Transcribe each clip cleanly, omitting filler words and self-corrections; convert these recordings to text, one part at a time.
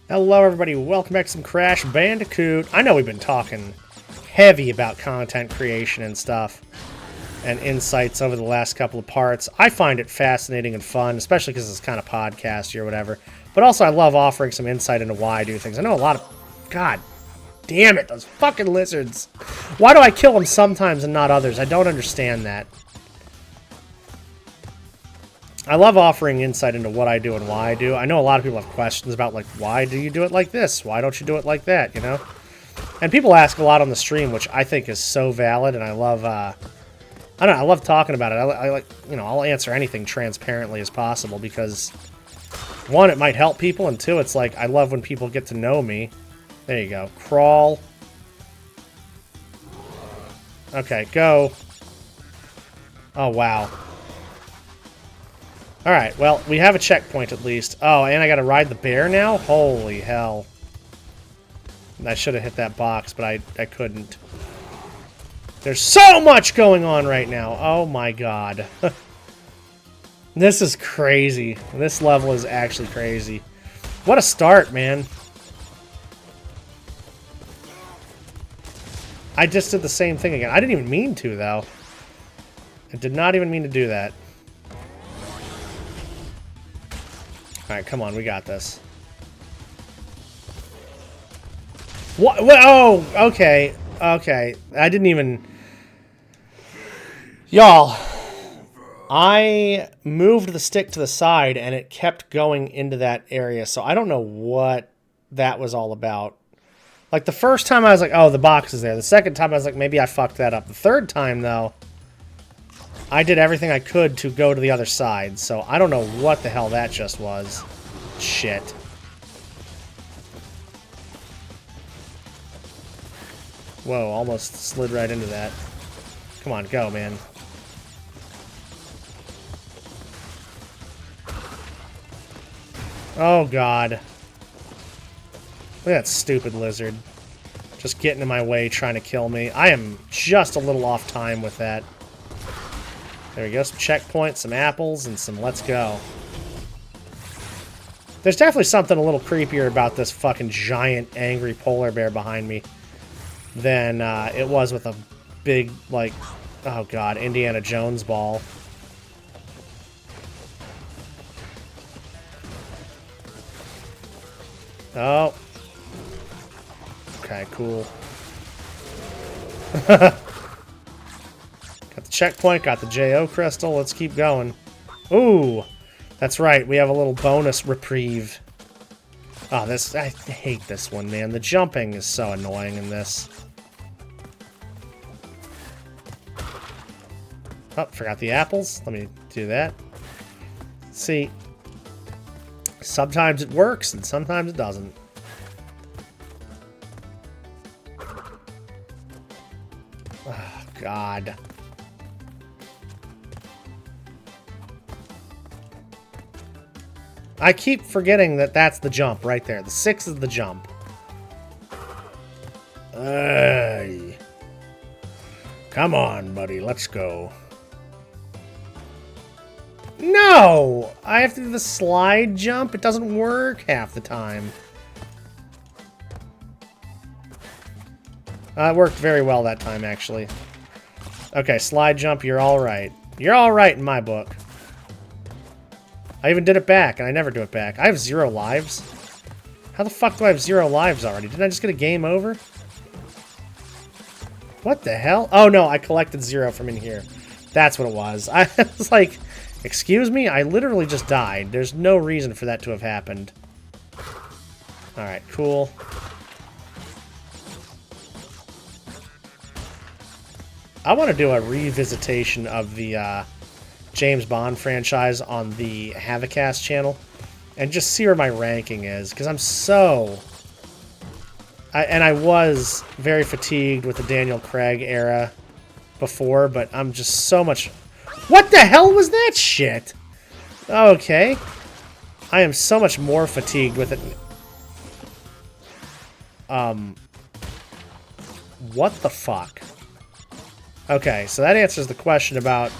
Hello everybody, welcome back to some Crash Bandicoot. I know we've been talking heavy about content creation and stuff and insights over the last couple of parts. I find it fascinating and fun, especially because it's kind of podcasty or whatever. But also I love offering some insight into why I do things. I know a lot of... God damn it, those fucking lizards. Why do I kill them sometimes and not others? I don't understand that. I love offering insight into what I do and why I do. I know a lot of people have questions about, like, why do you do it like this? Why don't you do it like that, you know? And people ask a lot on the stream, which I think is so valid, and I love, I don't know, I love talking about it. I like, you know, I'll answer anything transparently as possible because, one, it might help people, and two, it's like, I love when people get to know me. There you go. Crawl. Okay, go. Oh, wow. Alright, well, we have a checkpoint at least. Oh, and I gotta ride the bear now? Holy hell. I should have hit that box, but I couldn't. There's so much going on right now. Oh my god. This is crazy. This level is actually crazy. What a start, man. I just did the same thing again. I didn't even mean to, though. I did not even mean to do that. Alright, come on, we got this. What? Oh, okay. Okay. I didn't even... Y'all, I moved the stick to the side and it kept going into that area, so I don't know what that was all about. Like, the first time I was like, oh, the box is there. The second time I was like, maybe I fucked that up. The third time, though, I did everything I could to go to the other side, so I don't know what the hell that just was. Shit. Whoa, almost slid right into that. Come on, go, man. Oh, God. Look at that stupid lizard. Just getting in my way, trying to kill me. I am just a little off time with that. There we go, some checkpoints, some apples, and some let's go. There's definitely something a little creepier about this fucking giant, angry polar bear behind me than it was with a big, like, oh god, Indiana Jones ball. Oh. Okay, cool. Got the checkpoint, got the JO crystal, let's keep going. Ooh, that's right, we have a little bonus reprieve. Oh, this, I hate this one, man. The jumping is so annoying in this. Oh, forgot the apples. Let me do that. See, sometimes it works and sometimes it doesn't. Oh, God. I keep forgetting that that's the jump right there. The 6 is the jump. Come on, buddy. Let's go. No! I have to do the slide jump? It doesn't work half the time. It worked very well that time, actually. Okay, slide jump, you're alright. You're alright in my book. I even did it back, and I never do it back. I have 0 lives. How the fuck do I have 0 lives already? Didn't I just get a game over? What the hell? Oh, no, I collected 0 from in here. That's what it was. I was like, excuse me? I literally just died. There's no reason for that to have happened. Alright, cool. I want to do a revisitation of the, James Bond franchise on the Havocast channel and just see where my ranking is, because I'm so... I was very fatigued with the Daniel Craig era before, but I'm just so much... What the hell was that shit? Okay. I am so much more fatigued with it. What the fuck? Okay, so that answers the question about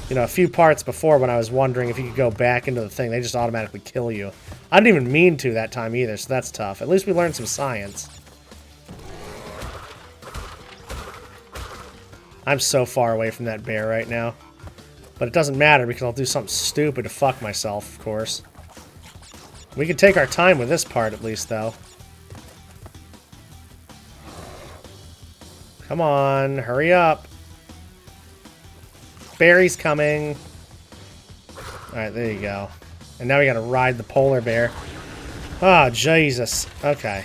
You know, a few parts before when I was wondering if you could go back into the thing, they just automatically kill you. I didn't even mean to that time either, so that's tough. At least we learned some science. I'm so far away from that bear right now. But it doesn't matter because I'll do something stupid to fuck myself, of course. We can take our time with this part at least, though. Come on, hurry up. Barry's coming. Alright, there you go. And now we gotta ride the polar bear. Oh, Jesus. Okay.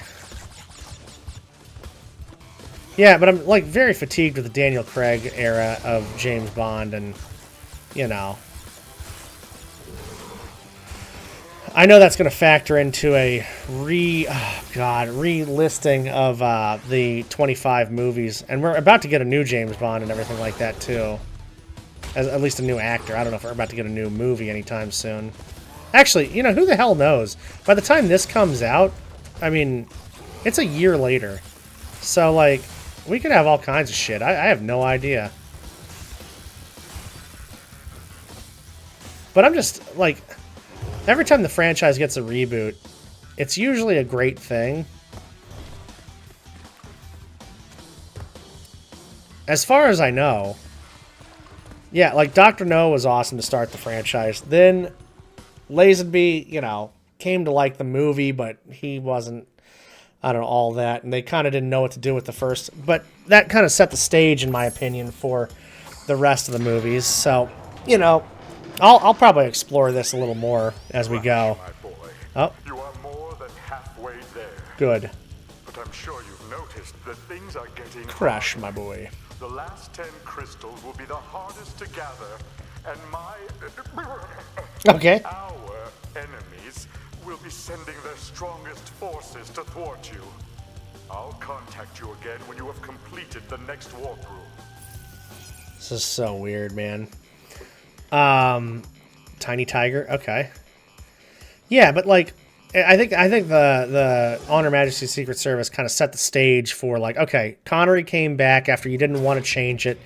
Yeah, but I'm, like, very fatigued with the Daniel Craig era of James Bond, and, you know. I know that's going to factor into a relisting of the 25 movies. And we're about to get a new James Bond and everything like that, too. At least a new actor. I don't know if we're about to get a new movie anytime soon. Actually, you know, who the hell knows? By the time this comes out, I mean, it's a year later. So, like, we could have all kinds of shit. I have no idea. But I'm just, like, every time the franchise gets a reboot, it's usually a great thing. As far as I know, yeah, like, Dr. No was awesome to start the franchise. Then Lazenby, you know, came to like the movie, but he wasn't, I don't know, all that. And they kind of didn't know what to do with the first. But that kind of set the stage, in my opinion, for the rest of the movies. So, you know, I'll probably explore this a little more as we go. Oh. You are more than halfway there. Good. But I'm sure you've noticed that things are getting Crash, harder. my boy. The last 10 crystals will be the hardest to gather, and Okay. our enemies will be sending their strongest forces to thwart you. I'll contact you again when you have completed the next warp room. This is so weird, man. Tiny Tiger, okay. Yeah, but like, I think the Honor Majesty's Secret Service kind of set the stage for, like, okay, Connery came back after you didn't want to change it,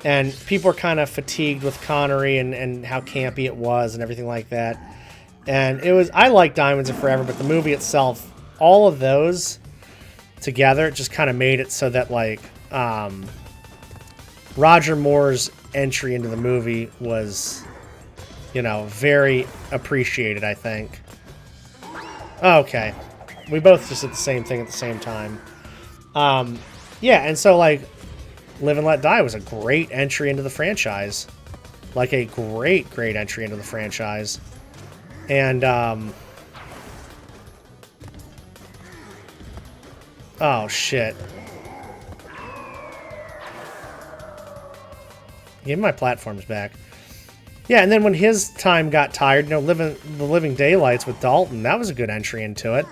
and people are kind of fatigued with Connery and how campy it was and everything like that. And it was, I like Diamonds Are Forever, but the movie itself, all of those together just kind of made it so that, like, Roger Moore's entry into the movie was, you know, very appreciated, I think. Okay. We both just did the same thing at the same time. Yeah, and so, like, Live and Let Die was a great entry into the franchise. Like, a great entry into the franchise. And, oh, shit. Give me my platforms back. Yeah, and then when his time got tired, you know, the Living Daylights with Dalton, that was a good entry into it.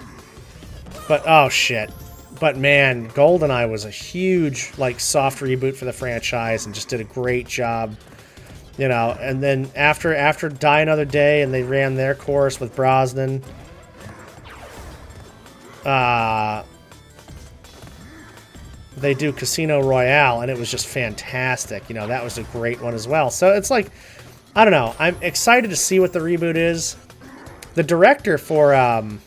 But, oh, shit. But, man, GoldenEye was a huge, like, soft reboot for the franchise and just did a great job. You know, and then after Die Another Day, and they ran their course with Brosnan, they do Casino Royale, and it was just fantastic. You know, that was a great one as well. So it's like, I don't know. I'm excited to see what the reboot is. The director for, God,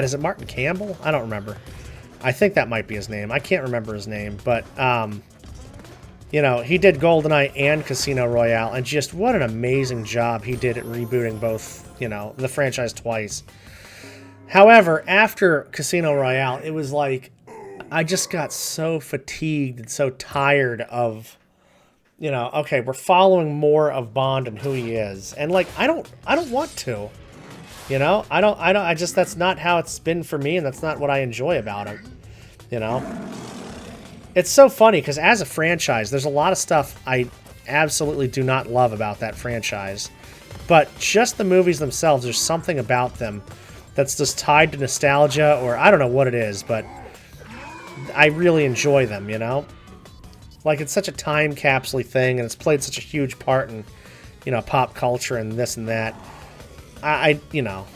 is it Martin Campbell? I don't remember. I think that might be his name. I can't remember his name, but, you know, he did GoldenEye and Casino Royale, and just what an amazing job he did at rebooting both, you know, the franchise twice. However, after Casino Royale, it was like, I just got so fatigued and so tired of, you know, okay, we're following more of Bond and who he is. And, like, I don't want to, you know? I just, that's not how it's been for me, and that's not what I enjoy about it, you know? It's so funny, because as a franchise, there's a lot of stuff I absolutely do not love about that franchise. But just the movies themselves, there's something about them that's just tied to nostalgia, or I don't know what it is, but I really enjoy them, you know? Like, it's such a time capsule thing, and it's played such a huge part in, you know, pop culture and this and that. I you know,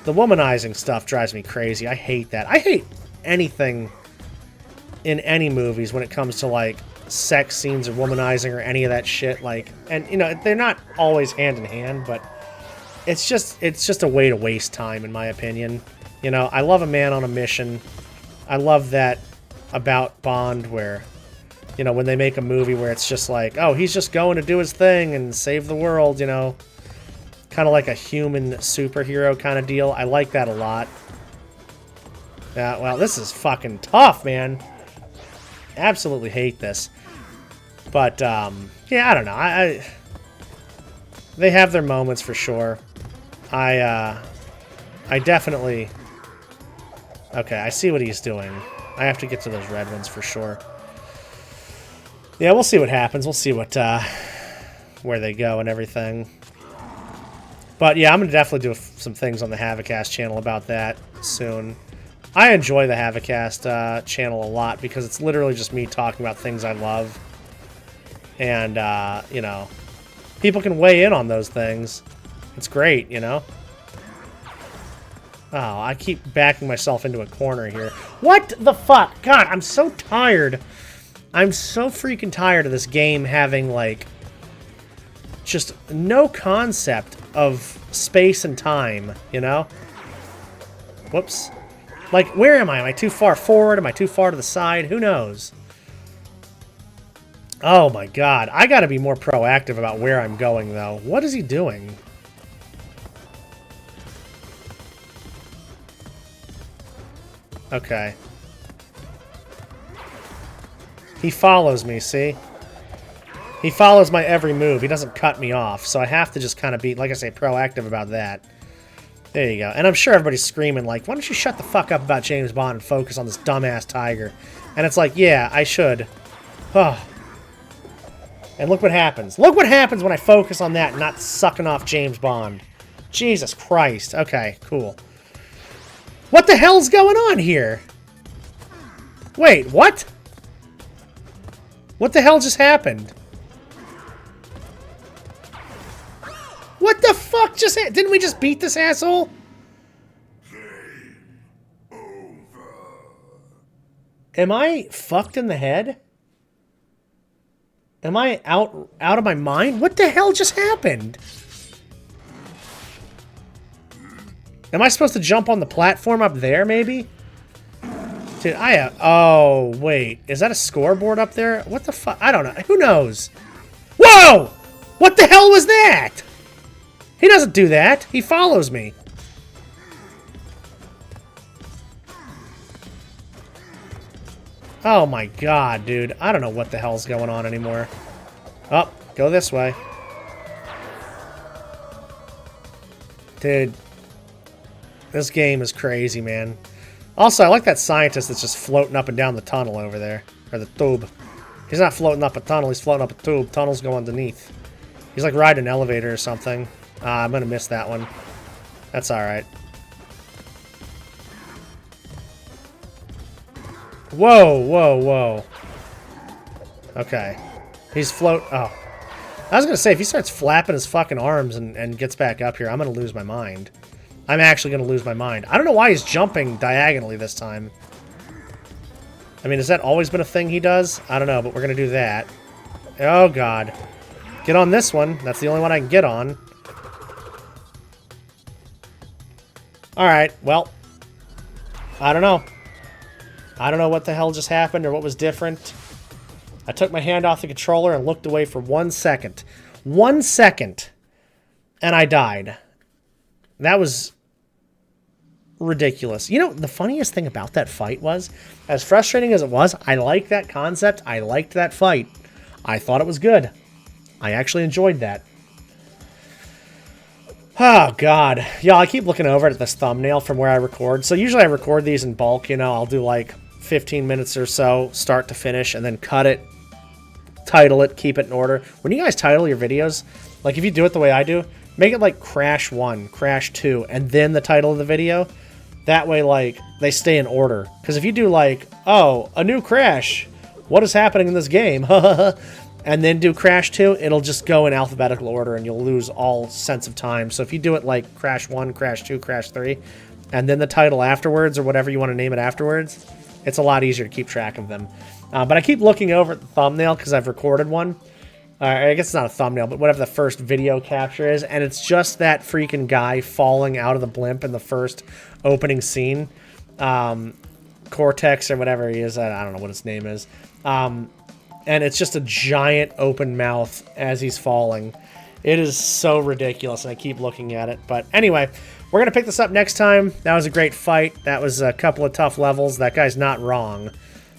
the womanizing stuff drives me crazy. I hate that. I hate anything in any movies when it comes to, like, sex scenes or womanizing or any of that shit. Like, and you know, they're not always hand in hand, but it's just a way to waste time, in my opinion. You know, I love a man on a mission. I love that about Bond, where, you know, when they make a movie where it's just like, oh, he's just going to do his thing and save the world, you know, kind of like a human superhero kind of deal. I like that a lot. Yeah, well, this is fucking tough, man. Absolutely hate this. But, yeah, I don't know. They have their moments for sure. I definitely... Okay, I see what he's doing. I have to get to those red ones for sure. Yeah, we'll see what happens. We'll see what, where they go and everything. But yeah, I'm going to definitely do some things on the Havocast channel about that soon. I enjoy the Havocast channel a lot because it's literally just me talking about things I love. And, you know, people can weigh in on those things. It's great, you know? Oh, I keep backing myself into a corner here. What the fuck? God, I'm so tired. I'm so freaking tired of this game having, like, just no concept of space and time, you know? Whoops. Like, where am I? Am I too far forward? Am I too far to the side? Who knows? Oh my god. I gotta be more proactive about where I'm going, though. What is he doing? Okay. He follows me, see? He follows my every move. He doesn't cut me off, so I have to just kind of be, like I say, proactive about that. There you go. And I'm sure everybody's screaming, like, why don't you shut the fuck up about James Bond and focus on this dumbass tiger? And it's like, yeah, I should. Oh. And look what happens. Look what happens when I focus on that and not sucking off James Bond. Jesus Christ. Okay, cool. What the hell's going on here? Wait, what? What the hell just happened? What the fuck just happened? Didn't we just beat this asshole? Game over. Am I fucked in the head? Am I out of my mind? What the hell just happened? Am I supposed to jump on the platform up there, maybe? Dude, oh, wait. Is that a scoreboard up there? What the fuck? I don't know. Who knows? Whoa! What the hell was that? He doesn't do that. He follows me. Oh my god, dude. I don't know what the hell's going on anymore. Oh, go this way. Dude. This game is crazy, man. Also, I like that scientist that's just floating up and down the tunnel over there. Or the tube. He's not floating up a tunnel, he's floating up a tube. Tunnels go underneath. He's like riding an elevator or something. I'm gonna miss that one. That's alright. Whoa, whoa, whoa. Okay. He's oh. I was gonna say, if he starts flapping his fucking arms and gets back up here, I'm gonna lose my mind. I'm actually gonna lose my mind. I don't know why he's jumping diagonally this time. I mean, has that always been a thing he does? I don't know, but we're gonna do that. Oh, God. Get on this one. That's the only one I can get on. Alright, well. I don't know. I don't know what the hell just happened or what was different. I took my hand off the controller and looked away for 1 second. 1 second. And I died. That was ridiculous. You know, the funniest thing about that fight was, as frustrating as it was, I liked that concept. I liked that fight. I thought it was good. I actually enjoyed that. Oh, God. Yeah, I keep looking over at this thumbnail from where I record. So usually I record these in bulk, you know. I'll do like 15 minutes or so, start to finish, and then cut it, title it, keep it in order. When you guys title your videos, like if you do it the way I do, make it like Crash 1, Crash 2, and then the title of the video. That way, like, they stay in order. Because if you do like, oh, a new Crash, what is happening in this game? And then do Crash 2, it'll just go in alphabetical order and you'll lose all sense of time. So if you do it like Crash 1, Crash 2, Crash 3, and then the title afterwards or whatever you want to name it afterwards, it's a lot easier to keep track of them. But I keep looking over at the thumbnail because I've recorded one. I guess it's not a thumbnail, but whatever the first video capture is, and it's just that freaking guy falling out of the blimp in the first opening scene. Cortex or whatever he is, I don't know what his name is. And it's just a giant open mouth as he's falling. It is so ridiculous, and I keep looking at it. But anyway, we're going to pick this up next time. That was a great fight. That was a couple of tough levels. That guy's not wrong.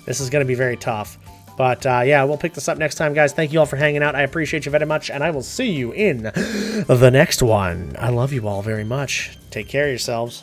This is going to be very tough. But, yeah, we'll pick this up next time, guys. Thank you all for hanging out. I appreciate you very much, and I will see you in the next one. I love you all very much. Take care of yourselves.